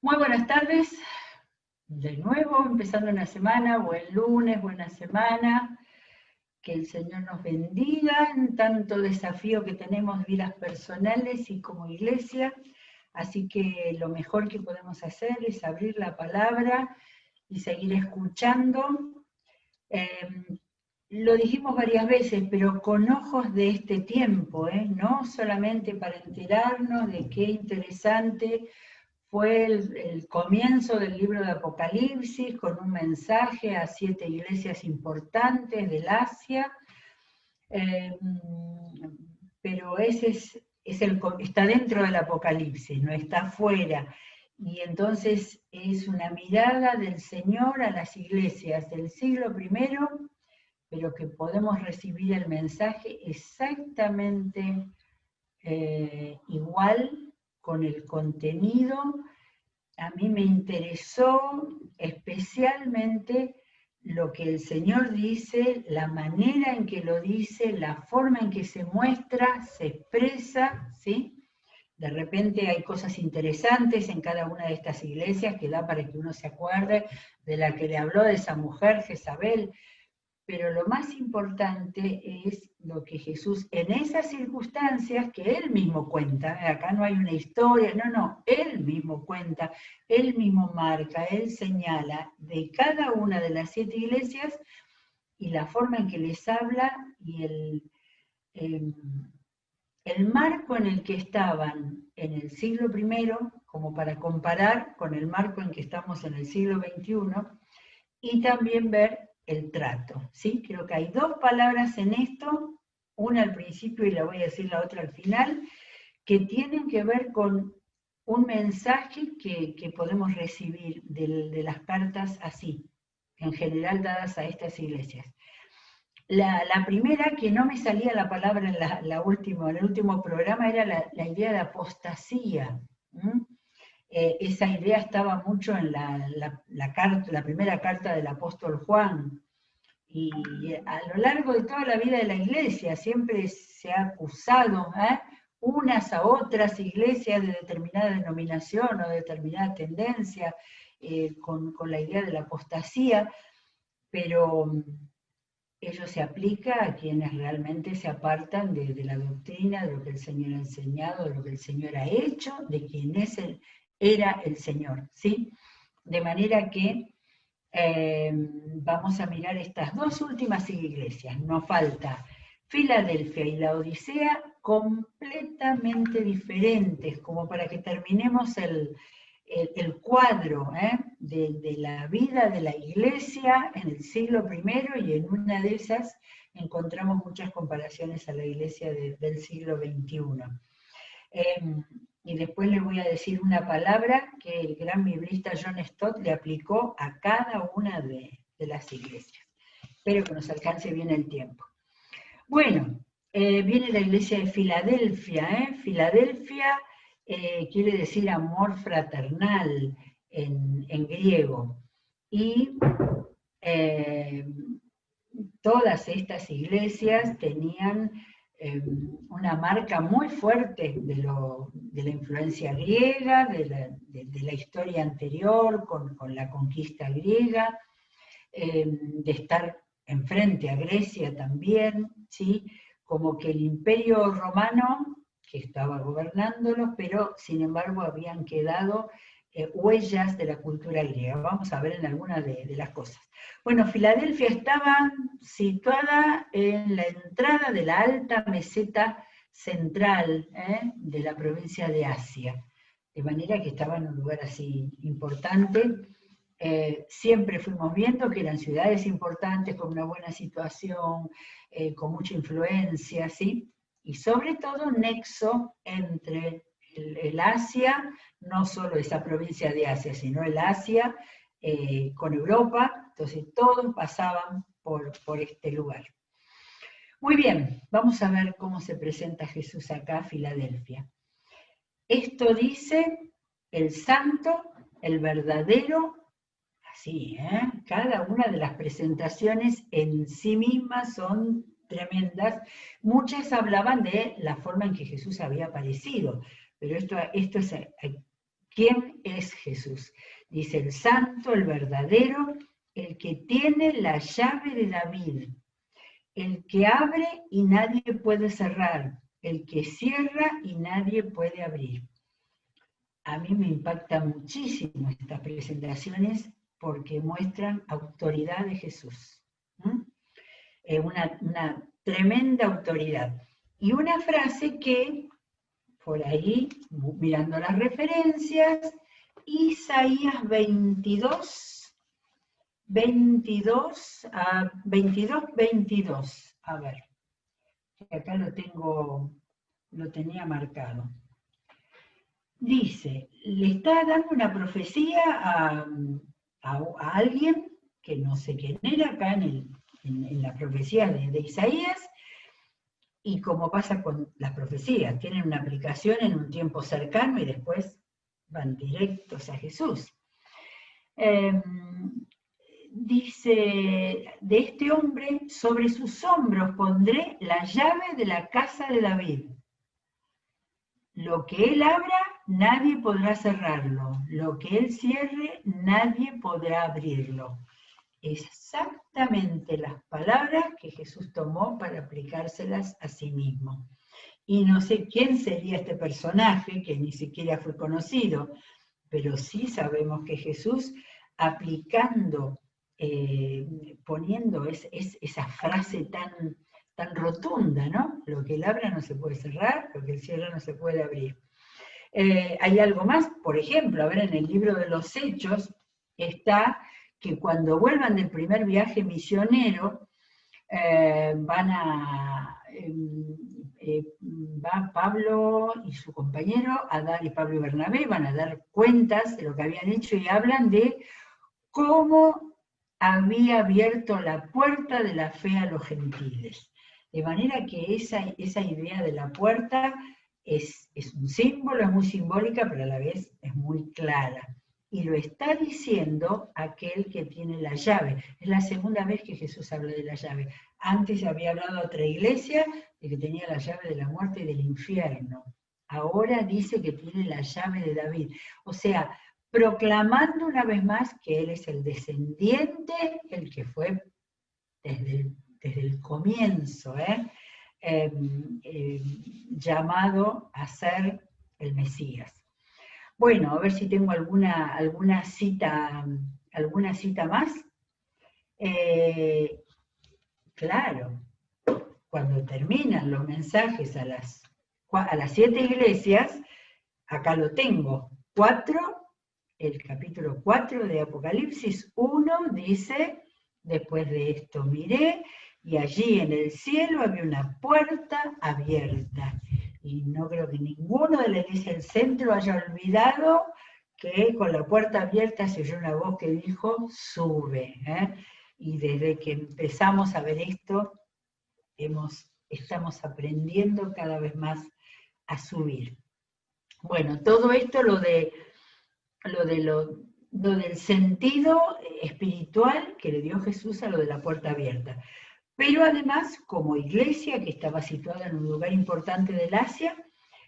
Muy buenas tardes, de nuevo empezando una semana, buen lunes, buena semana, que el Señor nos bendiga en tanto desafío que tenemos vidas personales y como iglesia, así que lo mejor que podemos hacer es abrir la palabra y seguir escuchando. Lo dijimos varias veces, pero con ojos de este tiempo, no solamente para enterarnos de qué interesante fue el comienzo del libro de Apocalipsis con un mensaje a 7 iglesias importantes del Asia, pero ese está dentro del Apocalipsis, no está fuera. Y entonces es una mirada del Señor a las iglesias del siglo I, pero que podemos recibir el mensaje exactamente igual, con el contenido. A mí me interesó especialmente lo que el Señor dice, la manera en que lo dice, la forma en que se muestra, se expresa, ¿sí? De repente hay cosas interesantes en cada una de estas iglesias que da para que uno se acuerde de la que le habló de esa mujer, Jezabel. Pero lo más importante es lo que Jesús, en esas circunstancias que Él mismo cuenta, acá no hay una historia, no, Él mismo cuenta, Él mismo marca, Él señala de cada una de las 7 iglesias y la forma en que les habla y el marco en el que estaban en el siglo I, como para comparar con el marco en que estamos en el siglo XXI, y también ver el trato, ¿sí? Creo que hay 2 palabras en esto, una al principio y la voy a decir la otra al final, que tienen que ver con un mensaje que podemos recibir de las cartas así, en general dadas a estas iglesias. La primera, que no me salía la palabra en el último programa, era la idea de apostasía. Esa idea estaba mucho en la primera carta del apóstol Juan, y a lo largo de toda la vida de la iglesia siempre se ha acusado unas a otras iglesias de determinada denominación o de determinada tendencia con la idea de la apostasía, pero ello se aplica a quienes realmente se apartan de la doctrina, de lo que el Señor ha enseñado, de lo que el Señor ha hecho, de quién era el Señor, ¿sí? De manera que vamos a mirar estas 2 últimas iglesias. Nos falta Filadelfia y la Odisea, completamente diferentes, como para que terminemos el cuadro de la vida de la iglesia en el siglo I, y en una de esas encontramos muchas comparaciones a la iglesia del siglo XXI. Y después les voy a decir una palabra que el gran biblista John Stott le aplicó a cada una de las iglesias. Espero que nos alcance bien el tiempo. Bueno, viene la iglesia de Filadelfia. Filadelfia quiere decir amor fraternal en griego. Y todas estas iglesias tenían una marca muy fuerte de la influencia griega, de la historia anterior con la conquista griega, de estar enfrente a Grecia también, ¿sí? Como que el imperio romano, que estaba gobernándolos, pero sin embargo habían quedado huellas de la cultura griega. Vamos a ver en algunas de las cosas. Bueno, Filadelfia estaba situada en la entrada de la alta meseta central de la provincia de Asia, de manera que estaba en un lugar así importante. Siempre fuimos viendo que eran ciudades importantes, con una buena situación, con mucha influencia, ¿sí? Y sobre todo nexo entre el Asia, no solo esa provincia de Asia, sino el Asia con Europa, entonces todos pasaban por este lugar. Muy bien, vamos a ver cómo se presenta Jesús acá, Filadelfia. Esto dice el santo, el verdadero. Sí, cada una de las presentaciones en sí mismas son tremendas. Muchas hablaban de la forma en que Jesús había aparecido, pero esto es ¿Quién es Jesús? Dice el santo, el verdadero, el que tiene la llave de David, el que abre y nadie puede cerrar, el que cierra y nadie puede abrir. A mí me impacta muchísimo estas presentaciones porque muestran autoridad de Jesús. Una tremenda autoridad. Y una frase que, por ahí, mirando las referencias, Isaías 22, 22, 22. A ver, acá lo tenía marcado. Dice, le está dando una profecía a alguien, que no sé quién era acá en la profecía de Isaías, y como pasa con las profecías, tienen una aplicación en un tiempo cercano y después van directos a Jesús. Dice, de este hombre, sobre sus hombros pondré la llave de la casa de David. Lo que él abra, nadie podrá cerrarlo. Lo que él cierre, nadie podrá abrirlo. Exactamente las palabras que Jesús tomó para aplicárselas a sí mismo. Y no sé quién sería este personaje, que ni siquiera fue conocido, pero sí sabemos que Jesús, aplicando, poniendo esa frase tan rotunda, ¿no? Lo que él abra no se puede cerrar, lo que él cierra no se puede abrir. Hay algo más, por ejemplo, a ver, en el libro de los Hechos está que cuando vuelvan del primer viaje misionero, va Pablo y su compañero y Pablo y Bernabé van a dar cuentas de lo que habían hecho y hablan de cómo había abierto la puerta de la fe a los gentiles. De manera que esa idea de la puerta es un símbolo, es muy simbólica, pero a la vez es muy clara. Y lo está diciendo aquel que tiene la llave. Es la segunda vez que Jesús habla de la llave. Antes había hablado a otra iglesia de que tenía la llave de la muerte y del infierno. Ahora dice que tiene la llave de David. O sea, proclamando una vez más que él es el descendiente, el que fue desde el comienzo, llamado a ser el Mesías. Bueno, a ver si tengo alguna cita más. Claro, cuando terminan los mensajes a las 7 iglesias, acá lo tengo, 4, el capítulo 4 de Apocalipsis 1 dice, después de esto miré, y allí en el cielo había una puerta abierta. Y no creo que ninguno de la iglesia del centro haya olvidado que con la puerta abierta se oyó una voz que dijo, sube. Y desde que empezamos a ver esto, estamos aprendiendo cada vez más a subir. Bueno, todo esto lo del sentido espiritual que le dio Jesús a lo de la puerta abierta. Pero además, como iglesia que estaba situada en un lugar importante del Asia,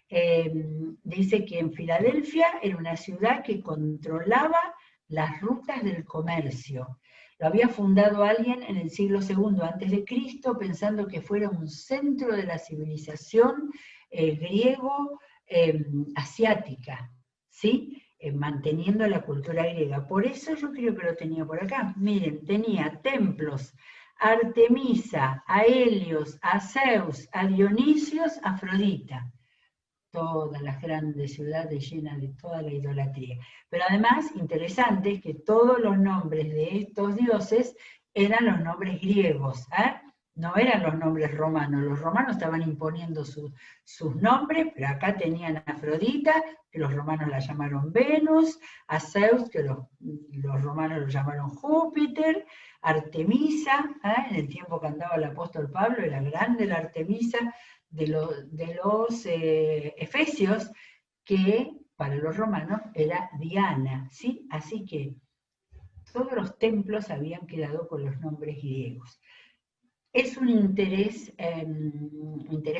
dice que en Filadelfia era una ciudad que controlaba las rutas del comercio. Lo había fundado alguien en el siglo II a.C., pensando que fuera un centro de la civilización griego-asiática, ¿sí? Manteniendo la cultura griega. Por eso yo creo que lo tenía por acá. Miren, tenía templos a Artemisa, a Helios, a Zeus, a Dionisios, a Afrodita. Todas las grandes ciudades llenas de toda la idolatría. Pero además, interesante es que todos los nombres de estos dioses eran los nombres griegos, no eran los nombres romanos. Los romanos estaban imponiendo sus nombres, pero acá tenían a Afrodita, que los romanos la llamaron Venus, a Zeus, que los romanos lo llamaron Júpiter, Artemisa, en el tiempo que andaba el apóstol Pablo, era grande la Artemisa de los efesios, que para los romanos era Diana, ¿sí? Así que todos los templos habían quedado con los nombres griegos. Es un interés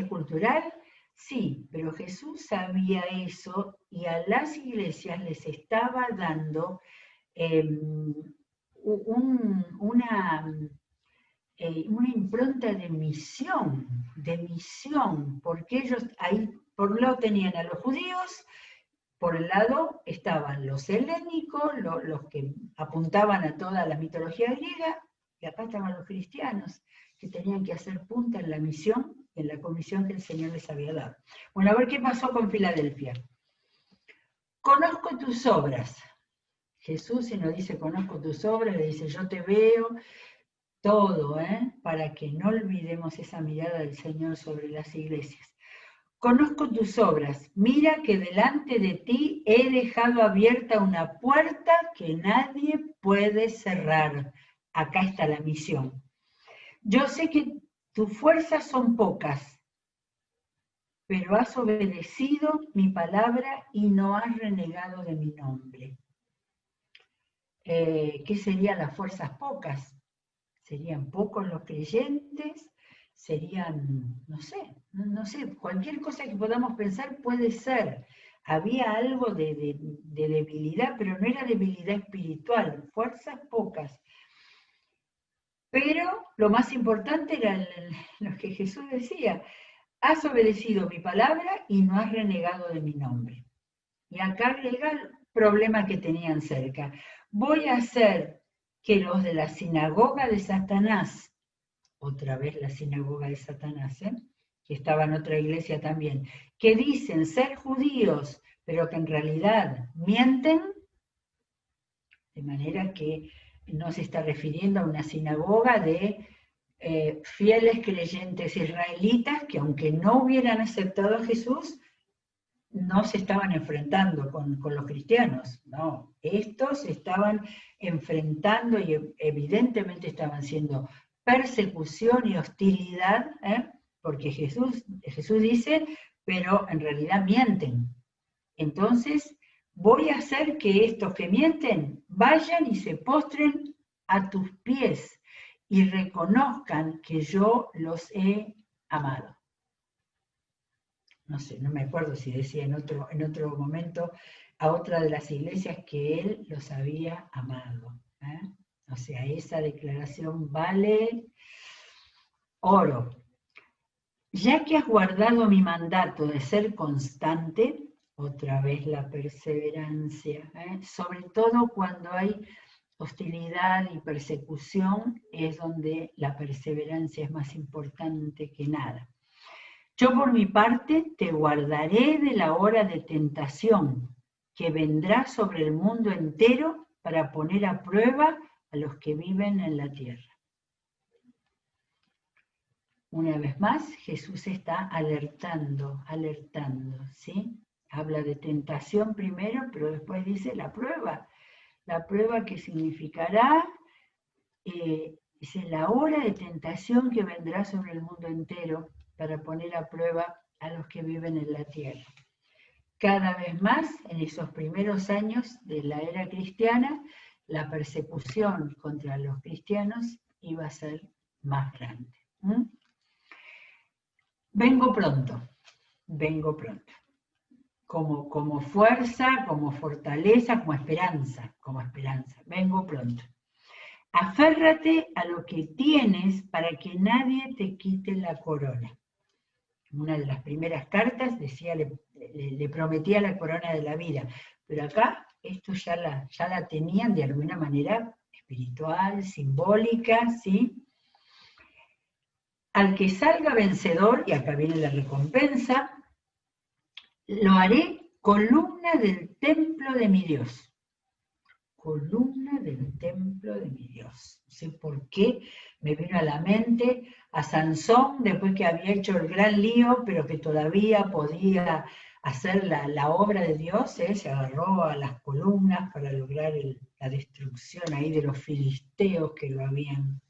cultural. Sí, pero Jesús sabía eso y a las iglesias les estaba dando una impronta de misión, porque ellos ahí por un lado tenían a los judíos, por el lado estaban los helénicos, los que apuntaban a toda la mitología griega, y acá estaban los cristianos, que tenían que hacer punta en la misión, en la comisión que el Señor les había dado. Bueno, a ver qué pasó con Filadelfia. Conozco tus obras. Jesús, si no dice conozco tus obras, le dice yo te veo, todo, para que no olvidemos esa mirada del Señor sobre las iglesias. Conozco tus obras, mira que delante de ti he dejado abierta una puerta que nadie puede cerrar. Acá está la misión. Yo sé que tus fuerzas son pocas, pero has obedecido mi palabra y no has renegado de mi nombre. ¿Qué serían las fuerzas pocas? ¿Serían pocos los creyentes? ¿Serían, no sé, cualquier cosa que podamos pensar puede ser? Había algo de debilidad, pero no era debilidad espiritual, fuerzas pocas. Pero lo más importante era lo que Jesús decía, has obedecido mi palabra y no has renegado de mi nombre. Y acá agrega el problema que tenían cerca. Voy a hacer que los de la sinagoga de Satanás, otra vez la sinagoga de Satanás, que estaba en otra iglesia también, que dicen ser judíos, pero que en realidad mienten, de manera que no se está refiriendo a una sinagoga de fieles creyentes israelitas que aunque no hubieran aceptado a Jesús, no se estaban enfrentando con los cristianos, no, estos estaban enfrentando y evidentemente estaban siendo persecución y hostilidad, porque Jesús dice, pero en realidad mienten. Entonces, voy a hacer que estos que mienten vayan y se postren a tus pies y reconozcan que yo los he amado. No sé, no me acuerdo si decía en otro momento a otra de las iglesias que él los había amado. O sea, esa declaración vale oro. Ya que has guardado mi mandato de ser constante, otra vez la perseverancia, sobre todo cuando hay hostilidad y persecución, es donde la perseverancia es más importante que nada. Yo por mi parte te guardaré de la hora de tentación que vendrá sobre el mundo entero para poner a prueba a los que viven en la tierra. Una vez más, Jesús está alertando, ¿sí? Habla de tentación primero, pero después dice la prueba que significará, dice, la hora de tentación que vendrá sobre el mundo entero para poner a prueba a los que viven en la tierra. Cada vez más, en esos primeros años de la era cristiana, la persecución contra los cristianos iba a ser más grande. Vengo pronto. Como fuerza, como fortaleza, como esperanza. Vengo pronto. Aférrate a lo que tienes para que nadie te quite la corona. Una de las primeras cartas decía, le prometía la corona de la vida, pero acá esto ya la tenían de alguna manera espiritual, simbólica, ¿sí? Al que salga vencedor, y acá viene la recompensa, lo haré columna del templo de mi Dios. Columna del templo de mi Dios. No sé por qué me vino a la mente a Sansón, después que había hecho el gran lío, pero que todavía podía hacer la obra de Dios, se agarró a las columnas para lograr la destrucción ahí de los filisteos que lo habían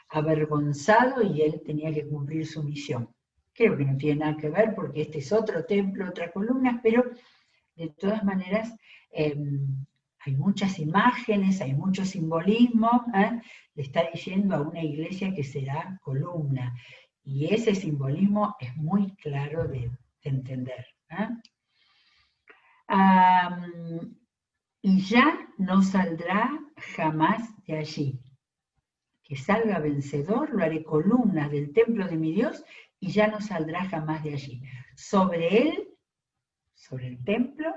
avergonzado y él tenía que cumplir su misión. Creo que no tiene nada que ver porque este es otro templo, otras columnas, pero de todas maneras hay muchas imágenes, hay mucho simbolismo, le está diciendo a una iglesia que será columna, y ese simbolismo es muy claro de entender. Y ya no saldrá jamás de allí. Que salga vencedor, lo haré columnas del templo de mi Dios y ya no saldrá jamás de allí. Sobre él, sobre el templo,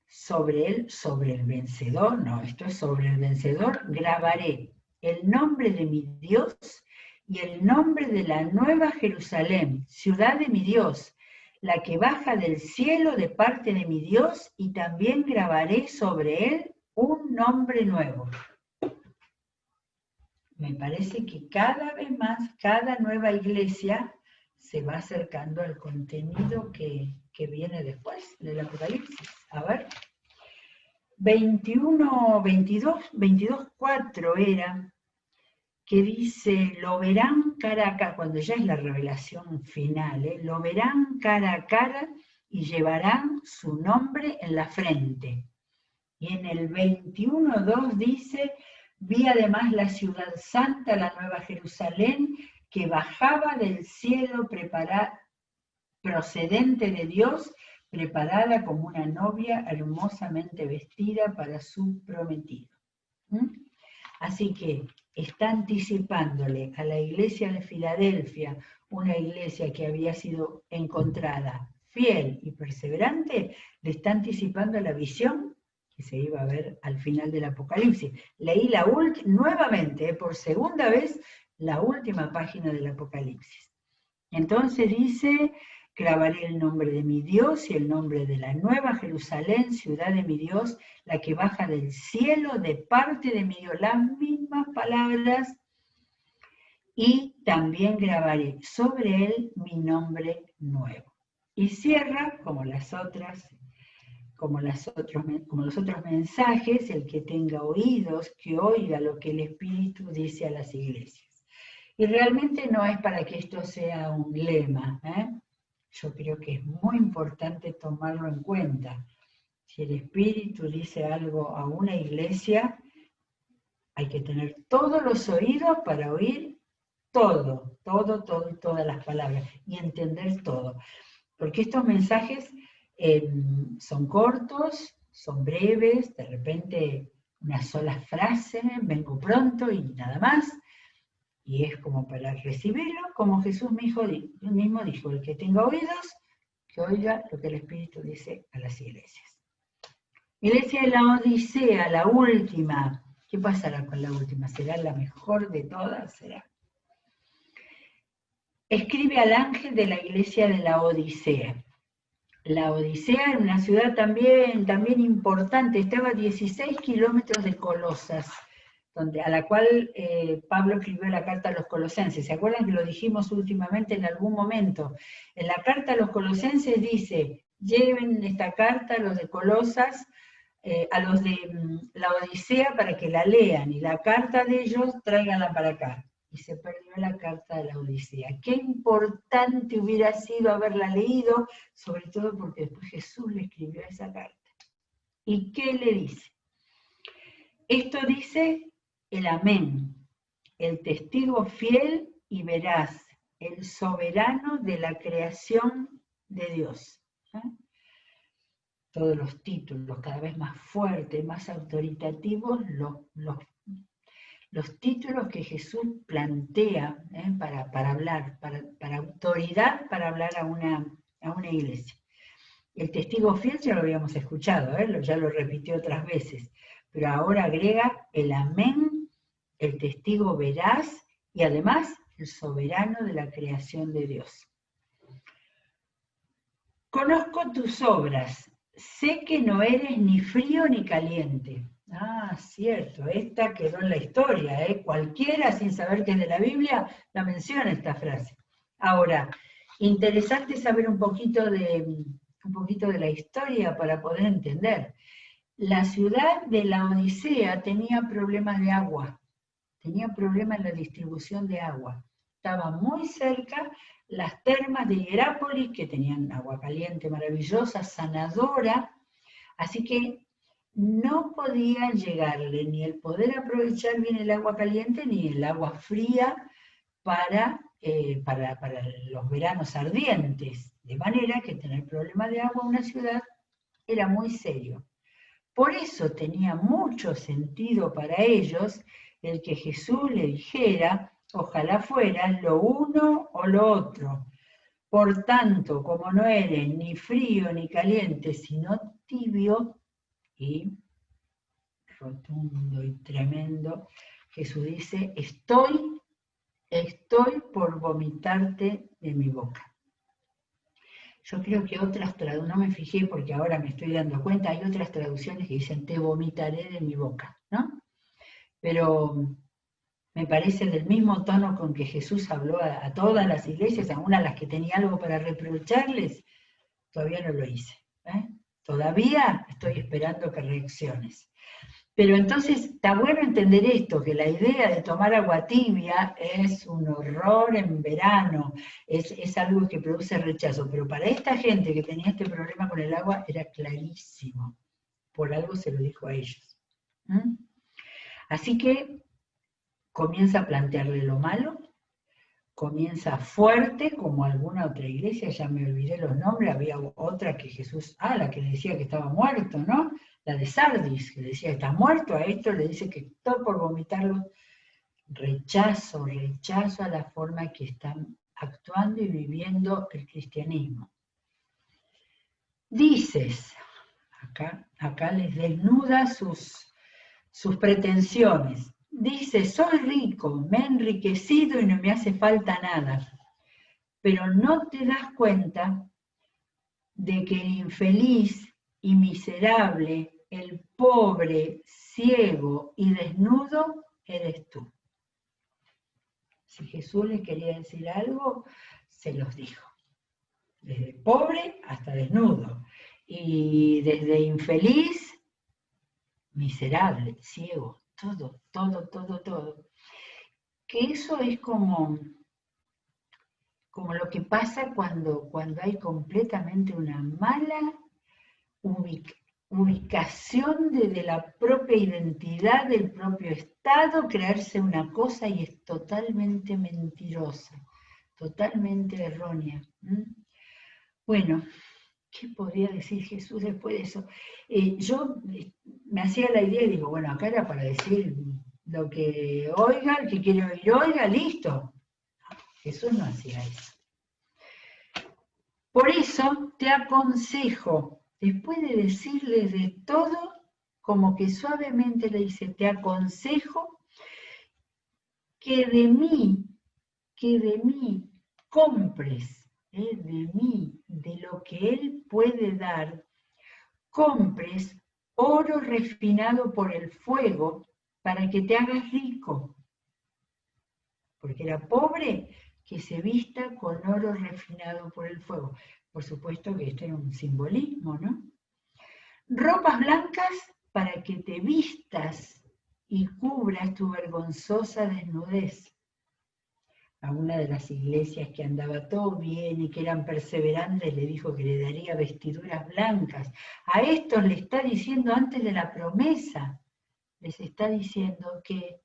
sobre él, sobre el vencedor, no, esto es sobre el vencedor, grabaré el nombre de mi Dios y el nombre de la nueva Jerusalén, ciudad de mi Dios, la que baja del cielo de parte de mi Dios, y también grabaré sobre él un nombre nuevo. Me parece que cada vez más, cada nueva iglesia se va acercando al contenido que viene después del Apocalipsis. A ver, 22:4 era, que dice, lo verán cara a cara, cuando ya es la revelación final, lo verán cara a cara y llevarán su nombre en la frente. Y en el 21:2 dice, vi además la ciudad santa, la nueva Jerusalén, que bajaba del cielo procedente de Dios, preparada como una novia hermosamente vestida para su prometido. Así que está anticipándole a la iglesia de Filadelfia, una iglesia que había sido encontrada fiel y perseverante, le está anticipando la visión que se iba a ver al final del Apocalipsis. Leí nuevamente, por segunda vez, la última página del Apocalipsis. Entonces dice, grabaré el nombre de mi Dios y el nombre de la nueva Jerusalén, ciudad de mi Dios, la que baja del cielo de parte de mi Dios. Las mismas palabras, y también grabaré sobre él mi nombre nuevo. Y cierra, como los otros mensajes, el que tenga oídos, que oiga lo que el Espíritu dice a las iglesias. Y realmente no es para que esto sea un lema, Yo creo que es muy importante tomarlo en cuenta. Si el Espíritu dice algo a una iglesia, hay que tener todos los oídos para oír todo, todas las palabras y entender todo. Porque estos mensajes son cortos, son breves, de repente una sola frase, vengo pronto y nada más. Y es como para recibirlo, como Jesús mismo dijo, el que tenga oídos, que oiga lo que el Espíritu dice a las iglesias. Iglesia de la Odisea, la última. ¿Qué pasará con la última? ¿Será la mejor de todas? ¿Será? Escribe al ángel de la iglesia de la Odisea. La Odisea era una ciudad también importante, estaba a 16 kilómetros de Colosas, a la cual Pablo escribió la carta a los colosenses. ¿Se acuerdan que lo dijimos últimamente en algún momento? En la carta a los colosenses dice, lleven esta carta a los de Colosas, a los de la Odisea para que la lean, y la carta de ellos tráiganla para acá. Y se perdió la carta de la Odisea. Qué importante hubiera sido haberla leído, sobre todo porque después Jesús le escribió esa carta. ¿Y qué le dice? Esto dice el amén, el testigo fiel y veraz, el soberano de la creación de Dios. Todos los títulos cada vez más fuertes, más autoritativos, los títulos que Jesús plantea para hablar, para autoridad, para hablar a una iglesia. El testigo fiel ya lo habíamos escuchado, ya lo repitió otras veces, pero ahora agrega el amén, el testigo veraz y además el soberano de la creación de Dios. Conozco tus obras, sé que no eres ni frío ni caliente. Ah, cierto, esta quedó en la historia, Cualquiera sin saber que es de la Biblia la menciona esta frase. Ahora, interesante saber un poquito de la historia para poder entender. La ciudad de la Odisea tenía problemas de agua, tenía problemas en la distribución de agua. Estaba muy cerca las termas de Hierápolis, que tenían agua caliente maravillosa, sanadora, así que no podía llegarle ni el poder aprovechar bien el agua caliente ni el agua fría para para los veranos ardientes, de manera que tener problema de agua en una ciudad era muy serio. Por eso tenía mucho sentido para ellos el que Jesús le dijera, ojalá fuera lo uno o lo otro. Por tanto, como no eres ni frío ni caliente, sino tibio, y rotundo y tremendo, Jesús dice, estoy por vomitarte de mi boca. Yo creo que otras traducciones, no me fijé porque ahora me estoy dando cuenta, hay otras traducciones que dicen, te vomitaré de mi boca, ¿no? Pero me parece del mismo tono con que Jesús habló a todas las iglesias, aún a las que tenía algo para reprocharles, todavía no lo hice. Todavía estoy esperando que reacciones. Pero entonces está bueno entender esto, que la idea de tomar agua tibia es un horror en verano, es algo que produce rechazo, pero para esta gente que tenía este problema con el agua era clarísimo, por algo se lo dijo a ellos. Así que comienza a plantearle lo malo, comienza fuerte, como alguna otra iglesia, ya me olvidé los nombres, había otra que Jesús, la que le decía que estaba muerto, ¿no? La de Sardis, que decía que está muerto, a esto le dice que todo por vomitarlo. Rechazo a la forma que están actuando y viviendo el cristianismo. Dices, acá les desnuda sus pretensiones. Dice, soy rico, me he enriquecido y no me hace falta nada. Pero no te das cuenta de que el infeliz y miserable, el pobre, ciego y desnudo, eres tú. Si Jesús les quería decir algo, se los dijo. Desde pobre hasta desnudo. Y desde infeliz, miserable, ciego, todo. Que eso es como lo que pasa cuando hay completamente una mala ubicación de la propia identidad del propio Estado, crearse una cosa y es totalmente mentirosa, totalmente errónea. Bueno, ¿qué podría decir Jesús después de eso? Yo me hacía la idea y digo, bueno, acá era para decir lo que oiga, el que quiere oír, oiga, listo. Jesús no hacía eso. Por eso te aconsejo, después de decirle de todo, como que suavemente le dice, te aconsejo que de mí compres, de mí, de lo que Él puede dar, compres oro refinado por el fuego para que te hagas rico. Porque era pobre, que se vista con oro refinado por el fuego. Por supuesto que esto era un simbolismo, ¿no? Ropas blancas para que te vistas y cubras tu vergonzosa desnudez. A una de las iglesias que andaba todo bien y que eran perseverantes le dijo que le daría vestiduras blancas. A estos le está diciendo antes de la promesa, les está diciendo que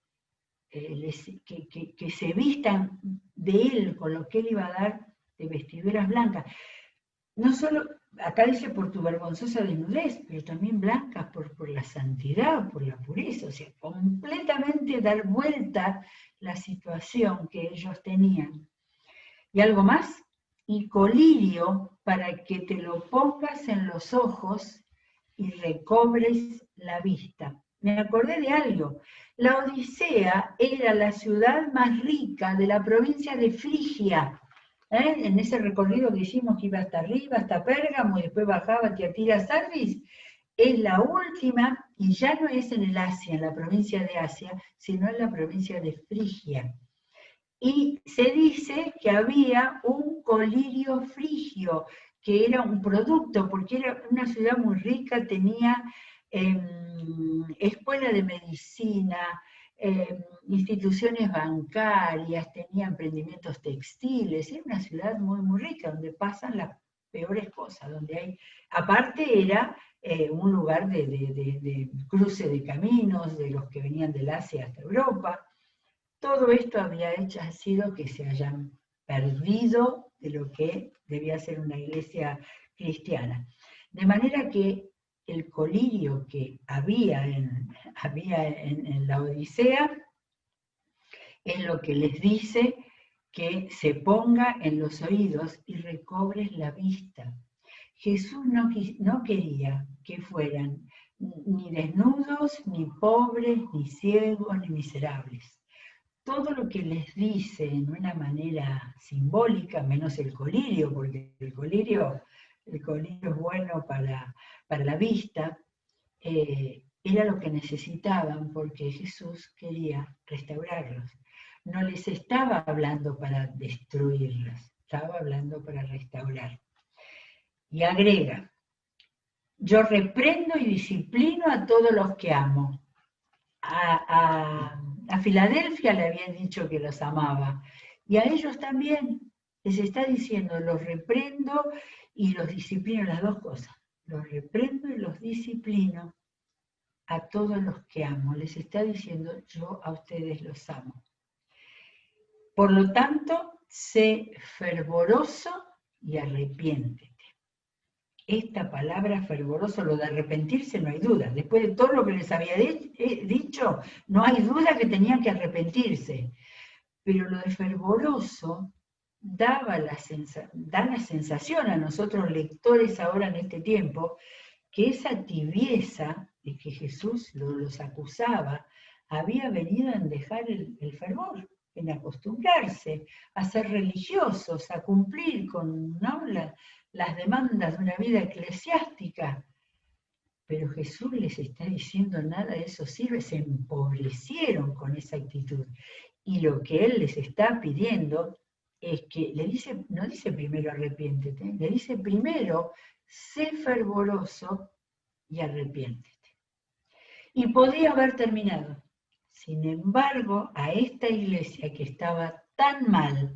se vistan de él con lo que él iba a dar de vestiduras blancas. No solo, acá dice por tu vergonzosa desnudez, pero también blancas por la santidad, por la pureza, o sea, completamente dar vuelta la situación que ellos tenían. ¿Y algo más? Y colirio para que te lo pongas en los ojos y recobres la vista. Me acordé de algo. La Odisea era la ciudad más rica de la provincia de Frigia. En ese recorrido que hicimos que iba hasta arriba, hasta Pérgamo y después bajaba a Tiatira Sardis, es la última y ya no es en el Asia, en la provincia de Asia, sino en la provincia de Frigia. Y se dice que había un colirio frigio, que era un producto, porque era una ciudad muy rica, tenía escuela de medicina, instituciones bancarias, tenía emprendimientos textiles, era una ciudad muy rica, donde pasan las peores cosas, donde hay, aparte era un lugar de cruce de caminos, de los que venían del Asia hasta Europa. Todo esto había sido que se hayan perdido de lo que debía ser una iglesia cristiana. De manera que el colirio que había en la Odisea es lo que les dice que se ponga en los oídos y recobres la vista. Jesús no quería que fueran ni desnudos, ni pobres, ni ciegos, ni miserables. Todo lo que les dice en una manera simbólica, menos el colirio, porque el colirio es bueno para la vista, era lo que necesitaban porque Jesús quería restaurarlos. No les estaba hablando para destruirlos, estaba hablando para restaurar. Y agrega, yo reprendo y disciplino a todos los que amo. A Filadelfia le habían dicho que los amaba, y a ellos también les está diciendo, los reprendo y los disciplino, las dos cosas, los reprendo y los disciplino a todos los que amo, les está diciendo, yo a ustedes los amo. Por lo tanto, sé fervoroso y arrepiéntete. Esta palabra fervoroso, lo de arrepentirse, no hay duda. Después de todo lo que les había dicho, no hay duda que tenían que arrepentirse. Pero lo de fervoroso da la sensación a nosotros lectores ahora en este tiempo, que esa tibieza de que Jesús los acusaba, había venido en dejar el fervor, en acostumbrarse a ser religiosos, a cumplir con las demandas de una vida eclesiástica. Pero Jesús les está diciendo, nada de eso sirve, se empobrecieron con esa actitud. Y lo que Él les está pidiendo es que, no dice primero arrepiéntete, le dice primero, sé fervoroso y arrepiéntete. Y podía haber terminado. Sin embargo, a esta iglesia que estaba tan mal,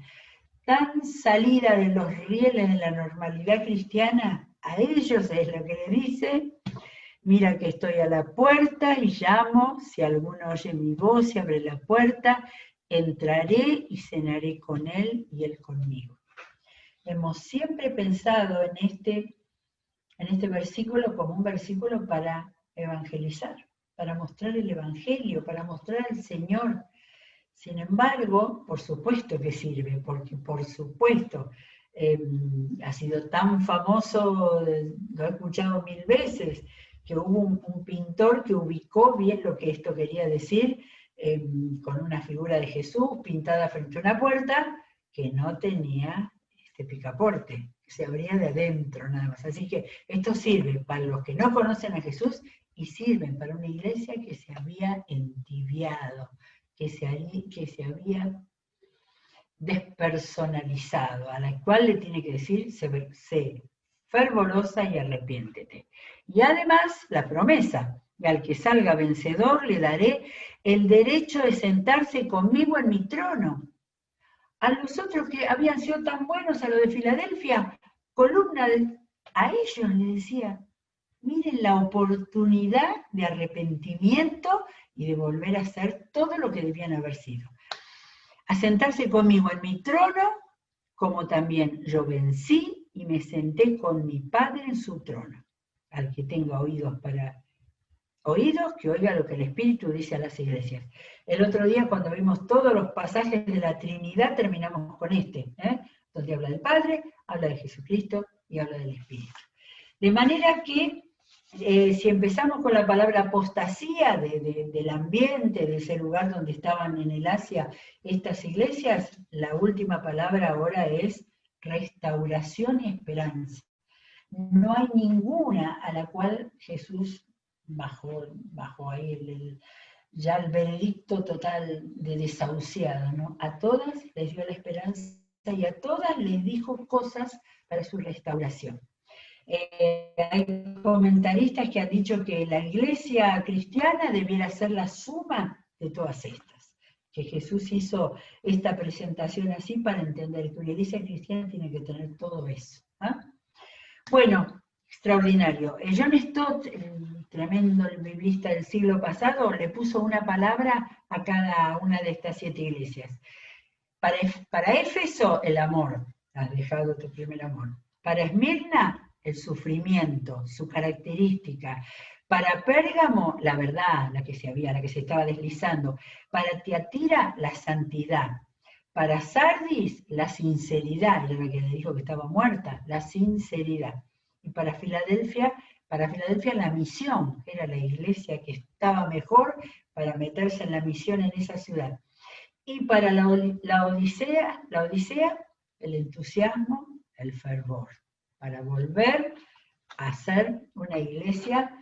tan salida de los rieles de la normalidad cristiana, a ellos es lo que le dice, mira que estoy a la puerta y llamo, si alguno oye mi voz y abre la puerta, entraré y cenaré con él y él conmigo. Hemos siempre pensado en este versículo como un versículo para evangelizar, para mostrar el Evangelio, para mostrar al Señor. Sin embargo, por supuesto que sirve, porque por supuesto ha sido tan famoso, lo he escuchado 1000 veces, que hubo un pintor que ubicó bien lo que esto quería decir, con una figura de Jesús pintada frente a una puerta que no tenía picaporte, que se abría de adentro nada más. Así que esto sirve para los que no conocen a Jesús y sirven para una iglesia que se había entibiado, que se había despersonalizado, a la cual le tiene que decir, sé fervorosa y arrepiéntete. Y además, la promesa, y al que salga vencedor le daré el derecho de sentarse conmigo en mi trono. A los otros que habían sido tan buenos, a los de Filadelfia, a ellos les decía, miren la oportunidad de arrepentimiento y de volver a ser todo lo que debían haber sido. A sentarse conmigo en mi trono, como también yo vencí y me senté con mi Padre en su trono. Al que tenga oídos, que oiga lo que el Espíritu dice a las iglesias. El otro día, cuando vimos todos los pasajes de la Trinidad, terminamos con donde habla del Padre, habla de Jesucristo y habla del Espíritu. De manera que, si empezamos con la palabra apostasía del ambiente, de ese lugar donde estaban en el Asia estas iglesias, la última palabra ahora es restauración y esperanza. No hay ninguna a la cual Jesús bajó ahí ya el veredicto total de desahuciada, ¿no? A todas les dio la esperanza y a todas les dijo cosas para su restauración. Hay comentaristas que han dicho que la iglesia cristiana debiera ser la suma de todas estas, que Jesús hizo esta presentación así para entender que una iglesia cristiana tiene que tener todo eso. Bueno, extraordinario. John Stott, el tremendo biblista del siglo pasado, le puso una palabra a cada una de estas 7 iglesias. Para Éfeso, el amor, has dejado tu primer amor. Para Esmirna, el sufrimiento, su característica. Para Pérgamo, la verdad, la que se estaba deslizando. Para Tiatira, la santidad. Para Sardis, la sinceridad, era la que le dijo que estaba muerta, la sinceridad. Y para Filadelfia, la misión, era la iglesia que estaba mejor para meterse en la misión en esa ciudad. Y para la Odisea, el entusiasmo, el fervor, para volver a ser una iglesia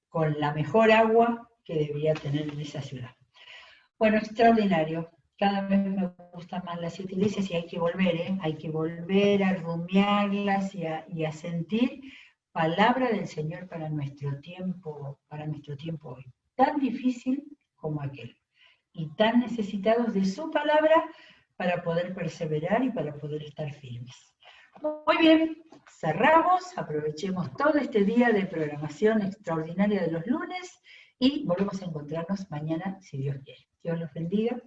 con la mejor agua que debía tener en esa ciudad. Bueno, extraordinario. Cada vez me gustan más las 7 iglesias y hay que volver a rumiarlas y a sentir palabra del Señor para nuestro tiempo hoy. Tan difícil como aquel. Y tan necesitados de su palabra para poder perseverar y para poder estar firmes. Muy bien, cerramos, aprovechemos todo este día de programación extraordinaria de los lunes y volvemos a encontrarnos mañana, si Dios quiere. Dios los bendiga.